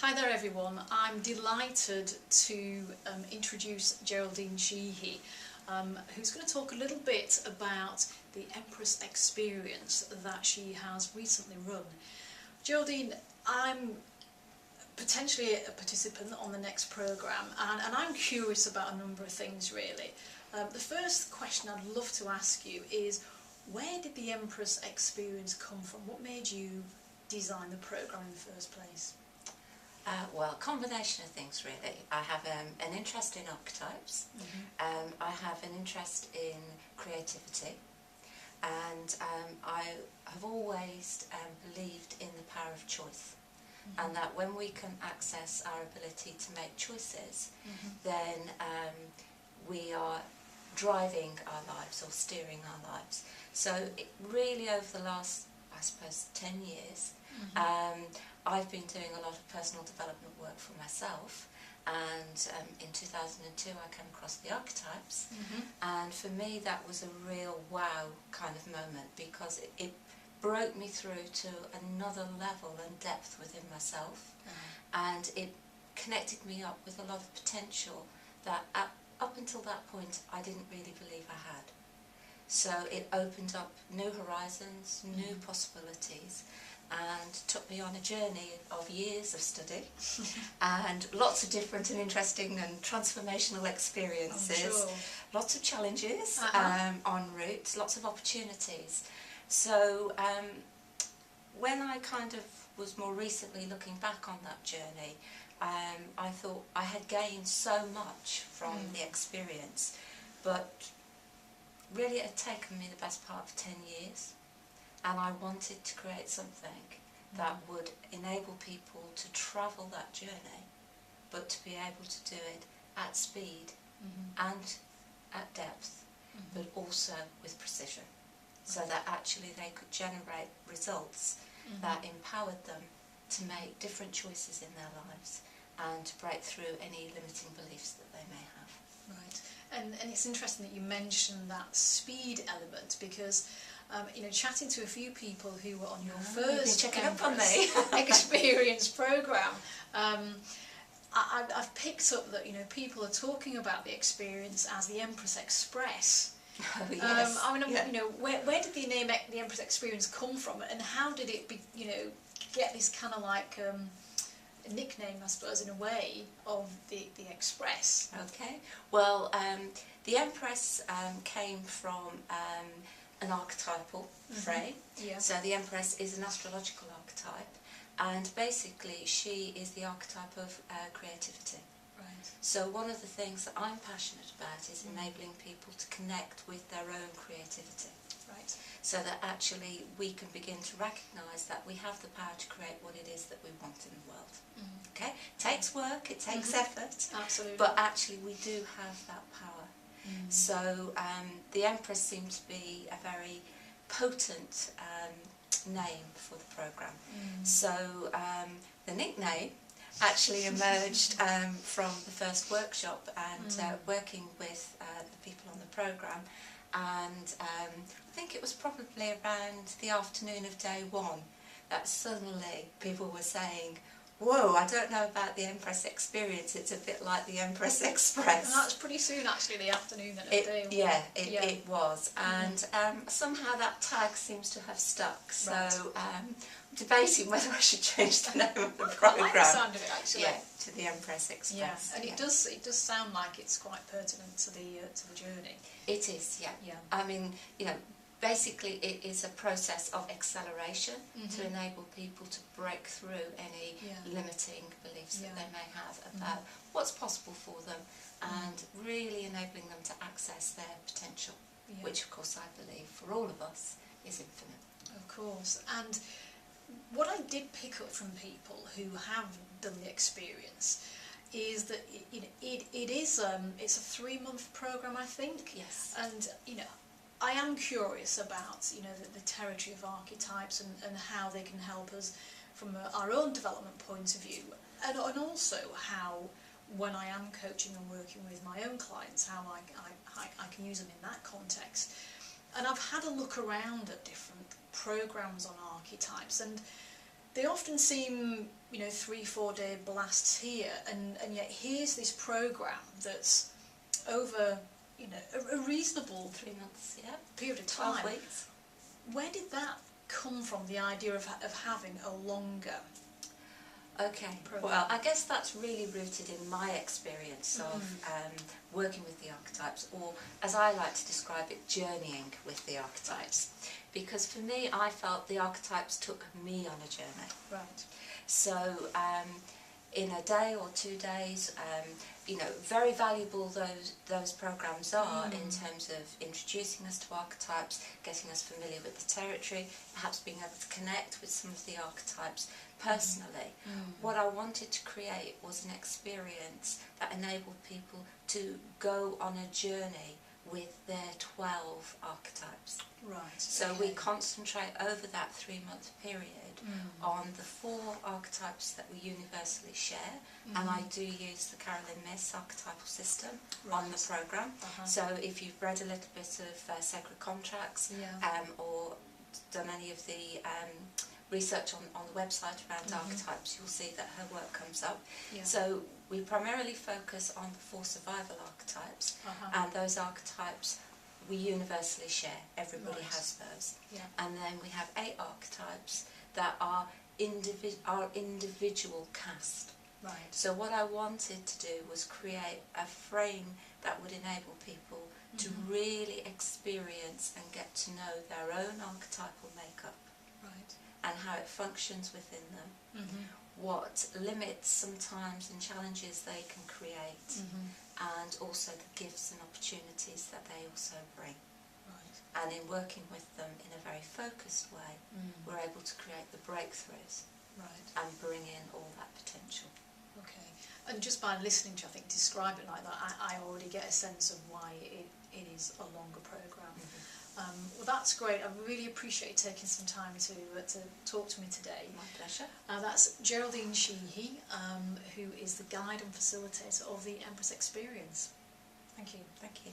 Hi there everyone, I'm delighted to introduce Geraldine Sheehy, who's going to talk a little bit about the Empress experience that she has recently run. Geraldine, I'm potentially a participant on the next programme and I'm curious about a number of things really. The first question I'd love to ask you is, where did the Empress experience come from? What made you design the programme in the first place? Well, a combination of things really. I have an interest in archetypes, I have an interest in creativity, and I have always believed in the power of choice, and that when we can access our ability to make choices, then we are driving our lives or steering our lives. So really over the last, I suppose, 10 years, I've been doing a lot of personal development work for myself, and in 2002 I came across the Archetypes, and for me that was a real wow kind of moment, because it broke me through to another level and depth within myself, and it connected me up with a lot of potential that up until that point I didn't really believe I had. So it opened up new horizons, new possibilities, and took me on a journey of years of study and lots of different and interesting and transformational experiences, lots of challenges en route, lots of opportunities. So when I kind of was more recently looking back on that journey, I thought I had gained so much from the experience, but really it had taken me the best part of 10 years. And I wanted to create something that would enable people to travel that journey, but to be able to do it at speed and at depth, but also with precision, so that actually they could generate results that empowered them to make different choices in their lives and to break through any limiting beliefs that they may have. Right, and it's interesting that you mentioned that speed element, because you know, chatting to a few people who were on your first Empress experience programme, I've picked up that, you know, people are talking about the experience as the Empress Express. Oh, yes. I mean, you know, where did the name the Empress experience come from, and how did it you know, get this kind of like a nickname, I suppose, in a way, of the Express? Okay, well, the Empress came from an archetypal frame. So the Empress is an astrological archetype, and basically she is the archetype of creativity. Right. So one of the things that I'm passionate about is enabling people to connect with their own creativity. Right. So that actually we can begin to recognise that we have the power to create what it is that we want in the world. Okay? It takes work, it takes effort, absolutely, but actually we do have that power. So the Empress seemed to be a very potent name for the programme. So the nickname actually emerged from the first workshop and working with the people on the programme, and I think it was probably around the afternoon of day one that suddenly people were saying, whoa, I don't know about the Empress experience, it's a bit like the Empress Express. And that's pretty soon actually, the afternoon of day one. Yeah, it was, and somehow that tag seems to have stuck, so I'm debating whether I should change the name of the programme. I like the sound of it actually. Yeah, to the Empress Express. Yeah, and it does sound like it's quite pertinent to the journey. It is, yeah. I mean, you know, basically it is a process of acceleration to enable people to break through any limiting beliefs that they may have about what's possible for them, and really enabling them to access their potential, which of course I believe for all of us is infinite. Of course, and what I did pick up from people who have done the experience is that it's a 3-month programme, I think. Yes. And you know, I am curious about, you know, the territory of archetypes and how they can help us from our own development point of view, and also how, when I am coaching and working with my own clients, how I can use them in that context. And I've had a look around at different programs on archetypes, and they often seem, you know, 3-4 day blasts here, and yet here's this program that's over, you know, a reasonable 3 months, yeah. period of 12 time. weeks. Where did that come from, the idea of having a longer Okay, program? well, I guess that's really rooted in my experience of working with the archetypes, or as I like to describe it, journeying with the archetypes. Because for me, I felt the archetypes took me on a journey. Right. So in a day or 2 days, you know, very valuable those programs are in terms of introducing us to archetypes, getting us familiar with the territory, perhaps being able to connect with some of the archetypes personally. What I wanted to create was an experience that enabled people to go on a journey with their 12 archetypes. Right. So okay. we concentrate over that 3-month period on the 4 archetypes that we universally share, and I do use the Carolyn Miss archetypal system on the programme. So if you've read a little bit of Sacred Contracts or done any of the research on the website around archetypes, you'll see that her work comes up. Yeah. So we primarily focus on the 4 survival archetypes, and those archetypes we universally share. Everybody has those. Yeah. And then we have 8 archetypes that are individual cast. Right. So what I wanted to do was create a frame that would enable people to really experience and get to know their own archetypal makeup. Right. And how it functions within them, what limits sometimes and challenges they can create, and also the gifts and opportunities that they also bring. Right. And in working with them in a very focused way, we're able to create the breakthroughs and bring in all that potential. Okay. And just by listening to, I think, describe it like that, I already get a sense of why it is a longer programme. Well, that's great. I really appreciate you taking some time to talk to me today. My pleasure. That's Geraldine Sheehy, who is the guide and facilitator of the Empress Experience. Thank you. Thank you.